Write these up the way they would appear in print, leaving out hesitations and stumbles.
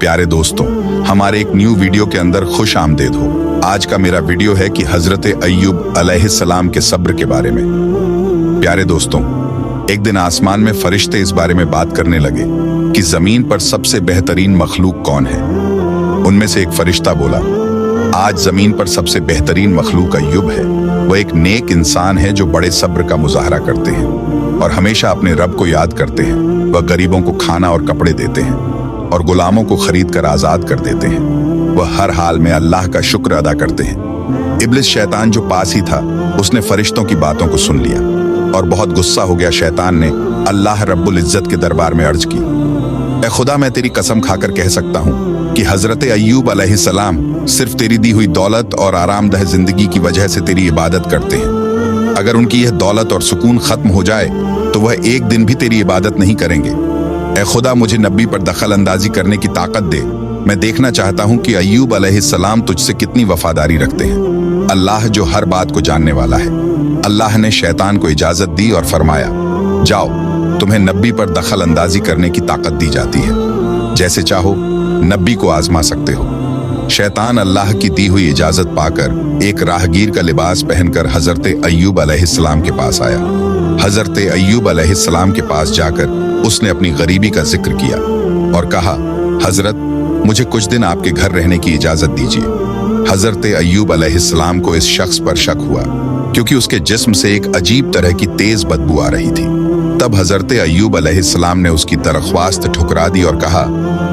प्यारे दोस्तों, हमारे एक न्यू वीडियो के अंदर खुश आमदेद हो। आज का मेरा वीडियो है कि हजरत अय्यूब अलैहिस्सलाम के सब्र के बारे में। प्यारे दोस्तों, एक दिन आसमान में फरिश्ते इस बारे में बात करने लगे कि जमीन पर सबसे बेहतरीन मखलूक कौन है। उनमें से एक फरिश्ता बोला, आज जमीन पर सबसे बेहतरीन मखलूक अय्यूब है। वह एक नेक इंसान है जो बड़े सब्र का मुजाहरा करते हैं और हमेशा अपने रब को याद करते हैं। वह गरीबों को खाना और कपड़े देते हैं और गुलामों को खरीद कर आजाद कर देते हैं। वह हर हाल में अल्लाह का शुक्र अदा करते हैं। इब्लिस शैतान जो पास ही था, उसने फरिश्तों की बातों को सुन लिया और बहुत गुस्सा हो गया। शैतान ने अल्लाह रब्बुल इज्जत के दरबार में अर्ज की, ऐ खुदा, मैं तेरी कसम खाकर कह सकता हूँ कि हजरत अय्यूब अलैहिस्सलाम सिर्फ तेरी दी हुई दौलत और आरामदह जिंदगी की वजह से तेरी इबादत करते हैं। अगर उनकी यह दौलत और सुकून खत्म हो जाए तो वह एक दिन भी तेरी इबादत नहीं करेंगे। ऐ खुदा, मुझे नबी पर दखल अंदाजी करने की ताकत दे। मैं देखना चाहता हूँ कि अय्यूब अलैहिस्सलाम तुझसे कितनी वफादारी रखते हैं। अल्लाह जो हर बात को जानने वाला है। अल्लाह ने शैतान को इजाजत दी और फरमाया, जाओ, तुम्हें नबी पर दखल अंदाजी करने की ताकत दी जाती है। जैसे चाहो नबी को आजमा सकते हो। शैतान अल्लाह की दी हुई इजाजत पाकर एक राहगीर का लिबास पहनकर हजरत अय्यूब अलैहिस्सलाम के पास आया। हजरत अय्यूब अलैहिस्सलाम के पास जाकर उसने अपनी गरीबी का जिक्र किया और कहा, हजरत, मुझे कुछ दिन आपके घर रहने की इजाजत दीजिए। हजरत अय्यूब अलैहिस्सलाम को इस शख्स पर शक हुआ क्योंकि उसके जिस्म से एक अजीब तरह की तेज बदबू आ रही थी। तब हजरत अय्यूब अलैहिस्सलाम ने उसकी दरख्वास्त ठुकरा दी और कहा,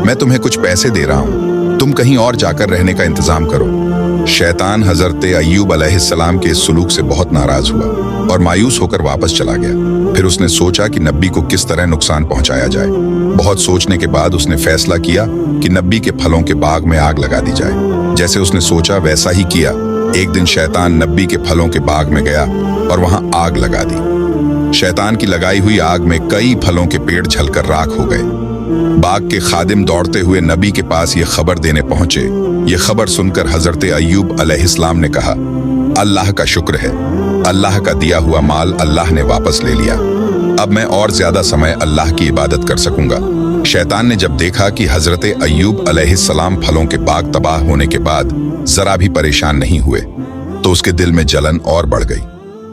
मैं तुम्हें कुछ पैसे दे रहा हूँ, तुम कहीं और जाकर रहने का इंतजाम करो। शैतान हजरत अय्यूब अलैहिस्सलाम के इस सुलूक से बहुत नाराज हुआ और मायूस होकर वापस चला गया। फिर उसने सोचा कि नबी को किस तरह नुकसान पहुंचाया जाए। बहुत सोचने के बाद उसने फैसला किया कि नबी के फलों के बाग में आग लगा दी जाए। जैसे उसने सोचा वैसा ही किया। एक दिन शैतान नबी के फलों के बाग में गया और वहां आग लगा दी। शैतान की लगाई हुई आग में कई फलों के पेड़ जलकर राख हो गए। बाग के खादिम दौड़ते हुए नबी के पास ये खबर देने पहुंचे। ये खबर सुनकर हजरत अय्यूब अलैहिस्सलाम ने कहा, अल्लाह का शुक्र है, अल्लाह का दिया हुआ माल अल्लाह ने वापस ले लिया। अब मैं और ज्यादा समय अल्लाह की इबादत कर सकूंगा। शैतान ने जब देखा कि हजरत अय्यूब अलैहिस्सलाम फलों के बाग तबाह होने के बाद जरा भी परेशान नहीं हुए तो उसके दिल में जलन और बढ़ गई।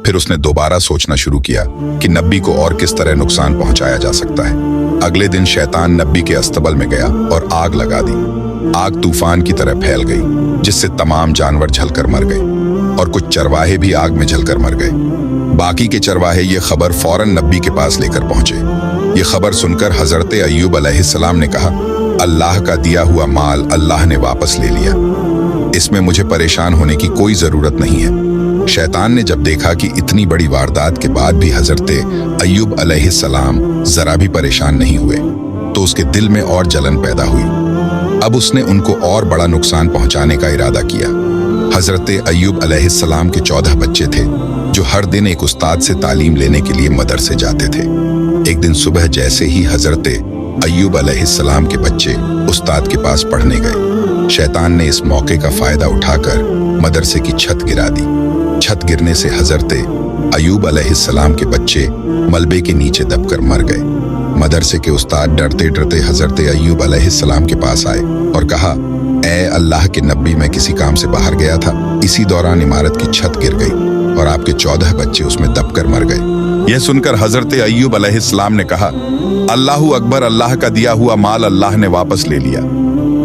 फिर उसने दोबारा सोचना शुरू किया कि नबी को और किस तरह नुकसान पहुंचाया जा सकता है। अगले दिन शैतान नबी के अस्तबल में गया और आग लगा दी। आग तूफान की तरह फैल गई जिससे तमाम जानवर जलकर मर गए और कुछ चरवाहे भी आग में जलकर मर गए। बाकी के चरवाहे ये खबर फौरन नबी के पास लेकर पहुंचे। ये खबर सुनकर हजरत अय्यूब अलैहिस्सलाम ने कहा, अल्लाह का दिया हुआ माल अल्लाह ने वापस ले लिया। इसमें मुझे परेशान होने की कोई जरूरत नहीं है। शैतान ने जब देखा कि इतनी बड़ी वारदात के बाद भी हजरत अय्यूब अलैहिस्सलाम जरा भी परेशान नहीं हुए तो उसके दिल में और जलन पैदा हुई। अब उसने उनको और बड़ा नुकसान पहुंचाने का इरादा किया। हजरत अय्यूब अलैहिस्सलाम के 14 बच्चे थे जो हर दिन एक उस्ताद से तालीम लेने के लिए मदरसे जाते थे। एक दिन सुबह जैसे ही हजरत अय्यूब अलैहिस्सलाम के बच्चे उस्ताद के पास पढ़ने गए, शैतान ने इस मौके का फायदा उठाकर मदरसे की छत गिरा दी। छत गिरने से हजरत अय्यूब अलैहिस्सलाम के बच्चे मलबे के नीचे दबकर मर गए। मदरसे के उस्ताद डरते डरते हजरत अय्यूब अलैहिस्सलाम के पास आए और कहा, ऐ अल्लाह के नबी, मैं किसी काम से बाहर गया था। इसी दौरान इमारत की छत गिर गई और आपके 14 बच्चे उसमें दबकर मर गए। यह सुनकर हजरत अय्यूब अलैहिस्सलाम ने कहा, अल्लाहू अकबर, अल्लाह का दिया हुआ माल अल्लाह ने वापस ले लिया।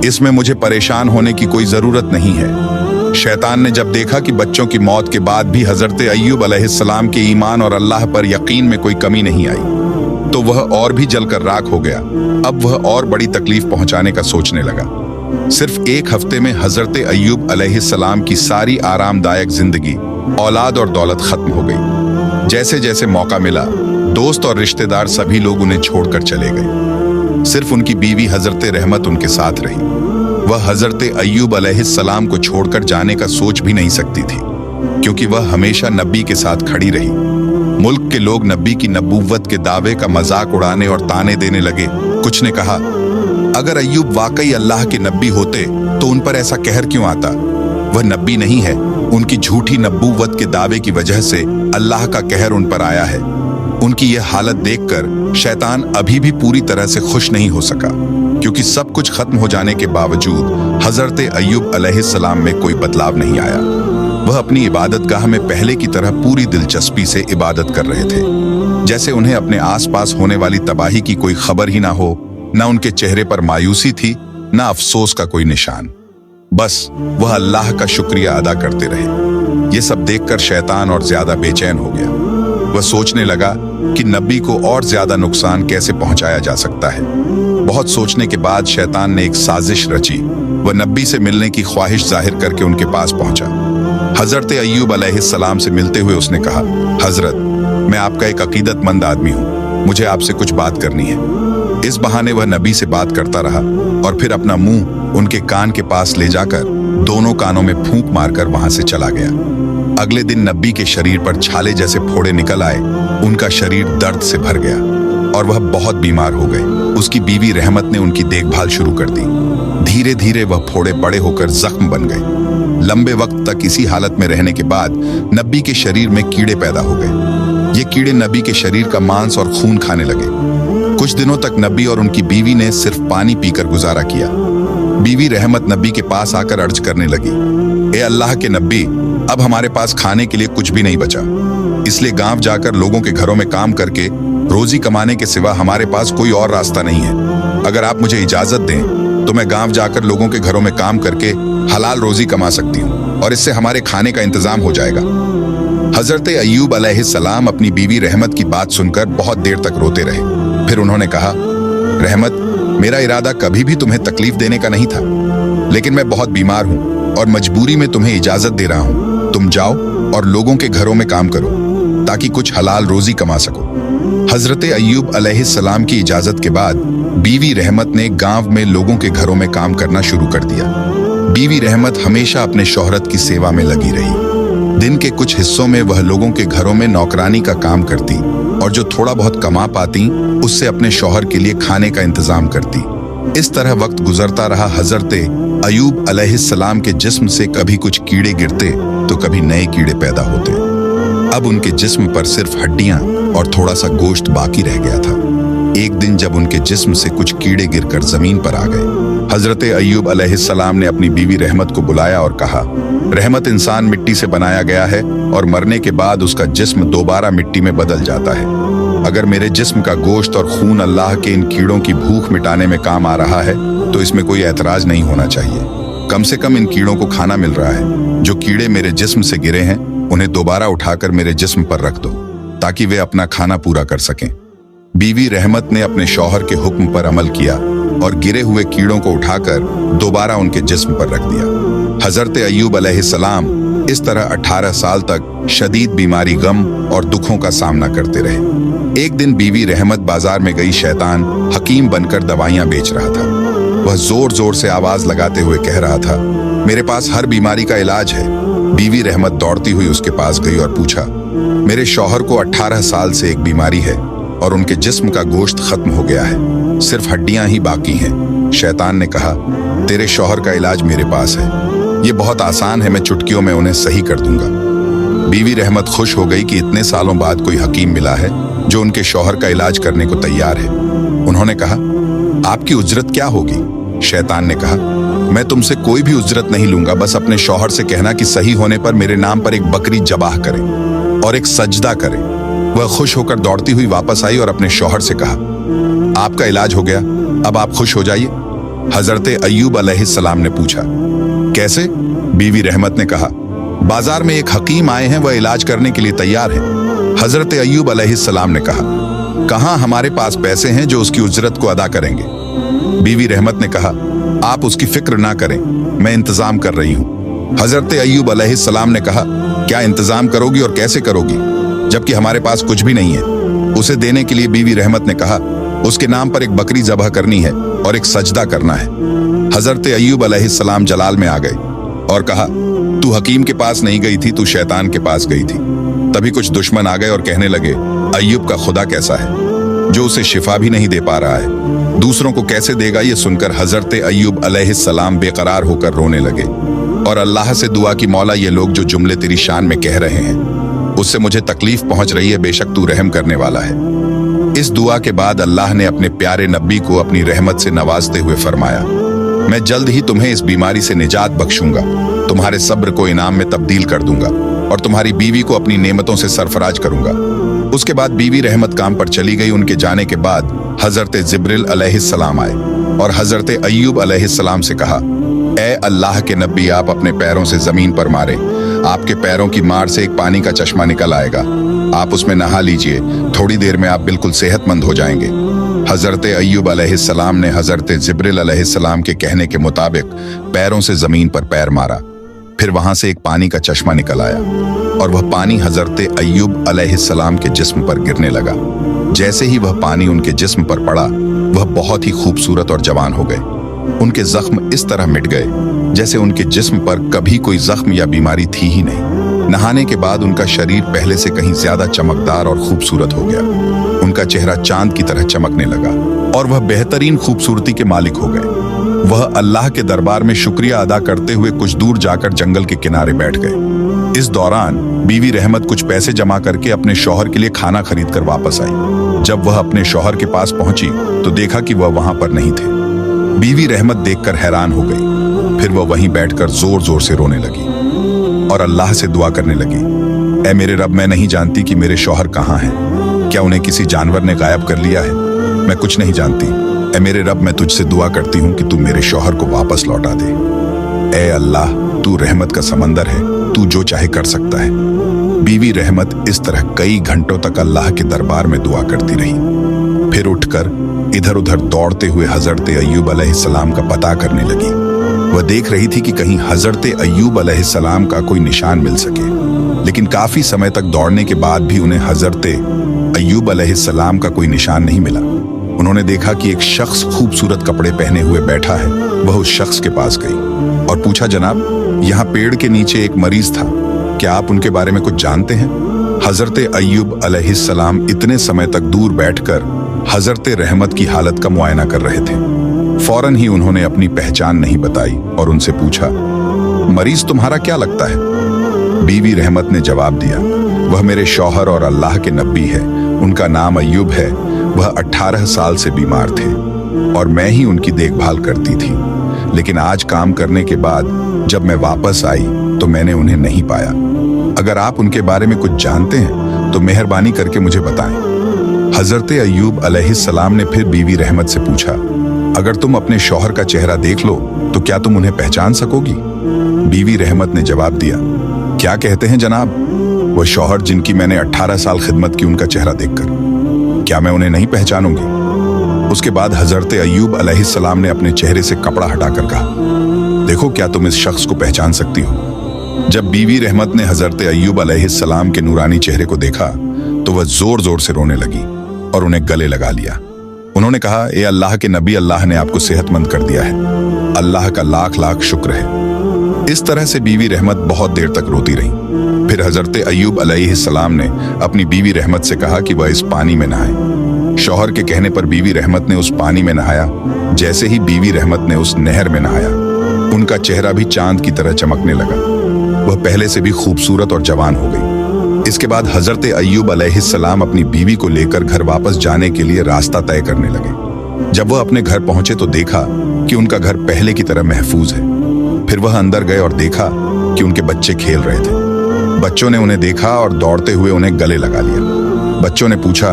इसमें मुझे परेशान होने की कोई जरूरत नहीं है। शैतान ने जब देखा कि बच्चों की मौत के बाद भी हजरत अय्यूब अलैहिस्सलाम के ईमान और अल्लाह पर यकीन में कोई कमी नहीं आई तो वह और भी जलकर राख हो गया। अब वह और बड़ी तकलीफ पहुंचाने का सोचने लगा। सिर्फ एक हफ्ते में हजरत अय्यूब अलैहिस्सलाम की सारी आरामदायक जिंदगी, औलाद और दौलत खत्म हो गई। जैसे जैसे मौका मिला, दोस्त और रिश्तेदार सभी लोग उन्हें छोड़कर चले गए। सिर्फ उनकी बीवी हजरत रहमत उनके साथ रही। वह हजरत अय्यूब अलैहिस्सलाम को छोड़कर जाने का सोच भी नहीं सकती थी क्योंकि वह हमेशा नबी के साथ खड़ी रही। मुल्क के लोग नबी की नबूवत के दावे का मजाक उड़ाने और ताने देने लगे। कुछ ने कहा, अगर अय्यूब वाकई अल्लाह के नबी होते तो उन पर ऐसा कहर क्यों आता? वह नबी नहीं है, उनकी झूठी नबूवत के दावे की वजह से अल्लाह का कहर उन पर आया है। उनकी यह हालत देखकर शैतान अभी भी पूरी तरह से खुश नहीं हो सका। क्योंकि सब कुछ खत्म हो जाने के बावजूद हजरत अय्यूब अलैहिस्सलाम में कोई बदलाव नहीं आया। वह अपनी इबादतगाह में पहले की तरह पूरी दिलचस्पी से इबादत कर रहे थे, जैसे उन्हें अपने आसपास होने वाली तबाही की कोई खबर ही ना हो। न उनके चेहरे पर मायूसी थी, न अफसोस का कोई निशान। बस वह अल्लाह का शुक्रिया अदा करते रहे। ये सब देखकर शैतान और ज्यादा बेचैन हो गया। वह सोचने लगा कि नबी को और ज्यादा नुकसान कैसे पहुंचाया जा सकता है। बहुत सोचने के बाद शैतान ने एक साजिश रची। वह नबी से मिलने की ख्वाहिश जाहिर करके उनके पास पहुंचा। हजरत अय्यूब अलैहिस्सलाम से मिलते हुए उसने कहा, हजरत, मैं आपका एक अकीदतमंद आदमी हूं, मुझे आपसे कुछ बात करनी है। इस बहाने वह नबी से बात करता रहा और फिर अपना मुंह उनके कान के पास ले जाकर दोनों कानों में फूंक मारकर वहां से चला गया। अगले दिन नबी के शरीर पर छाले जैसे फोड़े निकल आए। उनका शरीर दर्द से भर गया और वह बहुत बीमार हो गए। उसकी बीवी रहमत ने उनकी देखभाल शुरू कर दी। धीरे धीरे वह फोड़े बड़े होकर जख्म बन गए। लंबे वक्त तक इसी हालत में रहने के बाद नबी के शरीर में कीड़े पैदा हो गए। ये कीड़े नबी के शरीर का मांस और खून खाने लगे। कुछ दिनों तक नबी और उनकी बीवी ने सिर्फ पानी पीकर गुजारा किया। बीवी रहमत नबी के पास आकर अर्ज करने लगी, ए अल्लाह के नबी, अब हमारे पास खाने के लिए कुछ भी नहीं बचा, इसलिए गांव जाकर लोगों के घरों में काम करके रोजी कमाने के सिवा हमारे पास कोई और रास्ता नहीं है। अगर आप मुझे इजाजत दें तो मैं गांव जाकर लोगों के घरों में काम करके हलाल रोजी कमा सकती हूँ और इससे हमारे खाने का इंतजाम हो जाएगा। हजरत अय्यूब अलैहिस्सलाम अपनी बीवी रहमत की बात सुनकर बहुत देर तक रोते रहे। फिर उन्होंने कहा, रहमत, मेरा इरादा कभी भी तुम्हें तकलीफ देने का नहीं था, लेकिन मैं बहुत बीमार हूं और मजबूरी में तुम्हें इजाजत दे रहा हूं। तुम जाओ और लोगों के घरों में काम करो ताकि कुछ हलाल रोजी कमा सको। हजरत अय्यूब अलैहिस्सलाम की इजाजत के बाद बीवी रहमत ने गांव में लोगों के घरों में काम करना शुरू कर दिया। बीवी रहमत हमेशा अपने शौहरत की सेवा में लगी रही। दिन के कुछ हिस्सों में वह लोगों के घरों में नौकरानी का काम करती और जो थोड़ा बहुत कमा पाती उससे अपने शौहर के लिए खाने का इंतजाम करती। इस तरह वक्त गुजरता रहा। हजरत अय्यूब अलैहिस्सलाम के जिस्म से कभी कुछ कीड़े गिरते तो कभी नए कीड़े पैदा होते। अब उनके जिस्म पर सिर्फ हड्डियां और थोड़ा सा गोश्त बाकी रह गया था। एक दिन जब उनके जिस्म से कुछ कीड़े गिरकर जमीन पर आ गए, हजरत अय्यूब अलैहिस्सलाम ने अपनी बीवी रहमत को बुलाया और कहा, रहमत, इंसान मिट्टी से बनाया गया है और मरने के बाद उसका जिस्म दोबारा मिट्टी में बदल जाता है। अगर मेरे जिस्म का गोश्त और खून अल्लाह के इन कीड़ों की भूख मिटाने में काम आ रहा है तो इसमें कोई ऐतराज नहीं होना चाहिए। कम से कम इन कीड़ों को खाना मिल रहा है। जो कीड़े मेरे जिस्म से गिरे हैं उन्हें दोबारा उठाकर मेरे जिस्म पर रख दो ताकि वे अपना खाना पूरा कर सकें। बीवी रहमत ने अपने शौहर के हुक्म पर अमल किया और गिरे हुए कीड़ों को उठाकर दोबारा उनके जिस्म पर रख दिया। हजरत अय्यूब अलैहिस्सलाम इस तरह 18 साल तक शदीद बीमारी, गम और दुखों का सामना करते रहे। एक दिन बीवी रहमत बाजार में गई। शैतान हकीम बनकर दवाइयां बेच रहा था। वह जोर जोर से आवाज लगाते हुए कह रहा था, मेरे पास हर बीमारी का इलाज है। बीवी रहमत दौड़ती हुई उसके पास गई और पूछा, मेरे शौहर को 18 साल से एक बीमारी है और उनके जिस्म का गोश्त खत्म हो गया है, सिर्फ हड्डियां ही बाकी हैं। शैतान ने कहा, तेरे शौहर का इलाज मेरे पास है, ये बहुत आसान है, मैं चुटकियों में उन्हें सही कर दूंगा। बीवी रहमत खुश हो गई कि इतने सालों बाद कोई हकीम मिला है जो उनके शौहर का इलाज करने को तैयार है। उन्होंने कहा, आपकी उजरत क्या होगी? शैतान ने कहा, मैं तुमसे कोई भी उजरत नहीं लूंगा, बस अपने शौहर से कहना कि सही होने पर मेरे नाम पर एक बकरी जबाह करें और एक सजदा करें। वह खुश होकर दौड़ती हुई वापस आई और अपने शौहर से कहा, आपका इलाज हो गया, अब आप खुश हो जाइए। हजरत अय्यूब अलैहिस्सलाम ने पूछा, कैसे? बीवी रहमत ने कहा, बाजार में एक हकीम आए हैं, वह इलाज करने के लिए तैयार है। हजरत अय्यूब अलैहिस्सलाम ने कहा, कहाँ हमारे पास पैसे हैं जो उसकी उजरत को अदा करेंगे? बीवी रहमत ने कहा, आप उसकी फिक्र ना करें, मैं इंतजाम कर रही हूँ। हजरत अय्यूब अलैहिस्सलाम ने कहा, क्या इंतजाम करोगी और कैसे करोगी जबकि हमारे पास कुछ भी नहीं है? उसे देने के लिए बीवी रहमत ने कहा, उसके नाम पर एक बकरी ज़बह करनी है और एक सजदा करना है। हजरत अय्यूब अलैहिस्सलाम जलाल में आ गए और कहा, तू हकीम के पास नहीं गई थी, तू शैतान के पास गई थी। तभी कुछ दुश्मन आ गए और कहने लगे, अय्यूब का खुदा कैसा है जो उसे शिफा भी नहीं दे पा रहा है, दूसरों को कैसे देगा? ये सुनकर हजरत अय्यूब अलैहिस्सलाम बेकरार होकर रोने लगे और अल्लाह से दुआ की, मौला, ये लोग जो जुमले तेरी शान में कह रहे हैं उससे मुझे तकलीफ पहुंच रही है, बेशक तू रहम करने वाला है। इस दुआ के बाद अल्लाह ने अपने प्यारे नबी को अपनी रहमत से नवाजते हुए फरमाया, मैं जल्द ही तुम्हें इस बीमारी से निजात बख्शूंगा, तुम्हारे सब्र को इनाम में तब्दील कर दूंगा और तुम्हारी बीवी को अपनी नेमतों से सरफराज करूंगा। उसके बाद बीवी रहमत काम पर चली गई। उनके जाने के बाद हजरत जिब्रिल अलैहिस्सलाम आए और हजरत अय्यूब अलैहिस्सलाम से कहा, ए अल्लाह के नबी, आप अपने पैरों से जमीन पर मारे, आपके पैरों की मार से एक पानी का चश्मा निकल आएगा, आप उसमें नहा लीजिए, थोड़ी देर में आप बिल्कुल सेहतमंद हो जाएंगे। हजरत अय्यूब अलैहिस्सलाम ने हजरत जिब्रिल अलैहिस्सलाम के कहने के मुताबिक पैरों से जमीन पर पैर मारा, फिर वहां से एक पानी का चश्मा निकल आया और वह पानी हजरत अय्यूब अलैहिस्सलाम के जिस्म पर गिरने लगा। जैसे ही वह पानी उनके जिस्म पर पड़ा, वह बहुत ही खूबसूरत और जवान हो गए। उनके जख्म इस तरह मिट गए जैसे उनके जिस्म पर कभी कोई जख्म या बीमारी थी ही नहीं। नहाने के बाद उनका शरीर पहले से कहीं ज्यादा चमकदार और खूबसूरत हो गया। उनका चेहरा चांद की तरह चमकने लगा और वह बेहतरीन खूबसूरती के मालिक हो गए। वह अल्लाह के दरबार में शुक्रिया अदा करते हुए कुछ दूर जाकर जंगल के किनारे बैठ गए। इस दौरान बीवी रहमत कुछ पैसे जमा करके अपने शौहर के लिए खाना खरीद कर वापस आई। जब वह अपने शौहर के पास पहुंची तो देखा कि वह वहां पर नहीं थे। बीवी रहमत देखकर हैरान हो गई। फिर वह वहीं बैठकर जोर जोर से रोने लगी और अल्लाह से दुआ करने लगी, ऐ मेरे रब, मैं नहीं जानती कि मेरे शौहर कहाँ हैं। क्या उन्हें किसी जानवर ने गायब कर लिया है? मैं कुछ नहीं जानती। ऐ मेरे रब, मैं तुझसे दुआ करती हूँ कि तू मेरे शौहर को वापस लौटा दे। ऐ अल्लाह, तू रहमत का समंदर है, तू जो चाहे कर सकता है। बीवी रहमत इस तरह कई घंटों तक अल्लाह के दरबार में दुआ करती रही। फिर उठकर इधर उधर दौड़ते हुए हजरत अय्यूब अलैहिस्सलाम का पता करने लगी। वह देख रही थी कि कहीं हजरत अय्यूब अलैहिस्सलाम का कोई निशान मिल सके, लेकिन काफी समय तक दौड़ने के बाद भी उन्हें हजरत अय्यूब अलैहिस्सलाम का कोई निशान नहीं मिला। उन्होंने देखा कि एक शख्स खूबसूरत कपड़े पहने हुए बैठा है। वह उस शख्स के पास गई और पूछा, जनाब, यहाँ पेड़ के नीचे एक मरीज था, क्या आप उनके बारे में कुछ जानते हैं? हजरत अय्यूब अलैहिस्सलाम इतने समय तक दूर बैठकर हजरत रहमत की हालत का मुआयना कर रहे थे। फौरन ही उन्होंने अपनी पहचान नहीं बताई और उनसे पूछा, मरीज तुम्हारा क्या लगता है? बीवी रहमत ने जवाब दिया, वह मेरे शौहर और अल्लाह के नबी है, उनका नाम अय्यूब है। वह 18 साल से बीमार थे और मैं ही उनकी देखभाल करती थी, लेकिन आज काम करने के बाद जब मैं वापस आई तो मैंने उन्हें नहीं पाया। अगर आप उनके बारे में कुछ जानते हैं तो मेहरबानी करके मुझे बताएं। हजरत अय्यूब अलैहिस्सलाम ने फिर बीवी रहमत से पूछा, अगर तुम अपने शौहर का चेहरा देख लो तो क्या तुम उन्हें पहचान सकोगी? बीवी रहमत ने जवाब दिया, क्या कहते हैं जनाब? वह शौहर जिनकी मैंने 18 साल खिदमत की, उनका चेहरा देखकर क्या मैं उन्हें नहीं पहचानूंगी? उसके बाद हजरत अय्यूब अलैहिस्सलाम ने अपने चेहरे से कपड़ा हटाकर कहा, देखो, क्या तुम इस शख्स को पहचान सकती हो? जब बीवी रहमत ने हजरत अय्यूब अलैहिस्सलाम के नूरानी चेहरे को देखा तो वह जोर जोर से रोने लगी और उन्हें गले लगा लिया। उन्होंने कहा, ए अल्लाह के नबी, अल्लाह ने आपको सेहतमंद कर दिया है, अल्लाह का लाख लाख शुक्र है। इस तरह से बीवी रहमत बहुत देर तक रोती रही। फिर हजरत अय्यूब अलैहिस्सलाम ने अपनी बीवी रहमत से कहा कि वह इस पानी में नहाए। शौहर के कहने पर बीवी रहमत ने उस पानी में नहाया। जैसे ही बीवी रहमत ने उस नहर में नहाया, उनका चेहरा भी चांद की तरह चमकने लगा। वह पहले से भी खूबसूरत और जवान हो गई। इसके बाद हजरत अय्यूब अलैहिस्सलाम अपनी बीवी को लेकर घर वापस जाने के लिए रास्ता तय करने लगे। जब वह अपने घर पहुंचे तो देखा कि उनका घर पहले की तरह महफूज है। फिर वह अंदर गए और देखा कि उनके बच्चे खेल रहे थे। बच्चों ने उन्हें देखा और दौड़ते हुए उन्हें गले लगा लिया। बच्चों ने पूछा,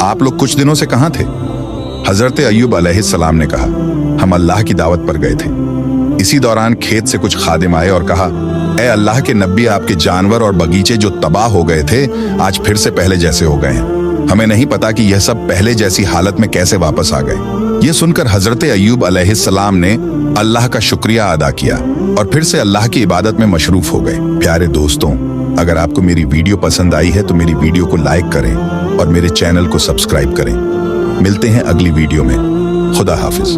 आप लोग कुछ दिनों से कहाँ थे? हजरत अय्यूब अलैहिस्सलाम ने कहा, हम अल्लाह की दावत पर गए थे। इसी दौरान खेत से कुछ खादिम आए और कहा, ए अल्लाह के नबी, आपके जानवर और बगीचे जो तबाह हो गए थे आज फिर से पहले जैसे हो गए हैं। हमें नहीं पता कि यह सब पहले जैसी हालत में कैसे वापस आ गए। यह सुनकर हजरत अय्यूब अलैहिस्सलाम ने अल्लाह का शुक्रिया अदा किया और फिर से अल्लाह की इबादत में मशरूफ हो गए। प्यारे दोस्तों, अगर आपको मेरी वीडियो पसंद आई है तो मेरी वीडियो को लाइक करें और मेरे चैनल को सब्सक्राइब करें। मिलते हैं अगली वीडियो में। खुदा हाफिज।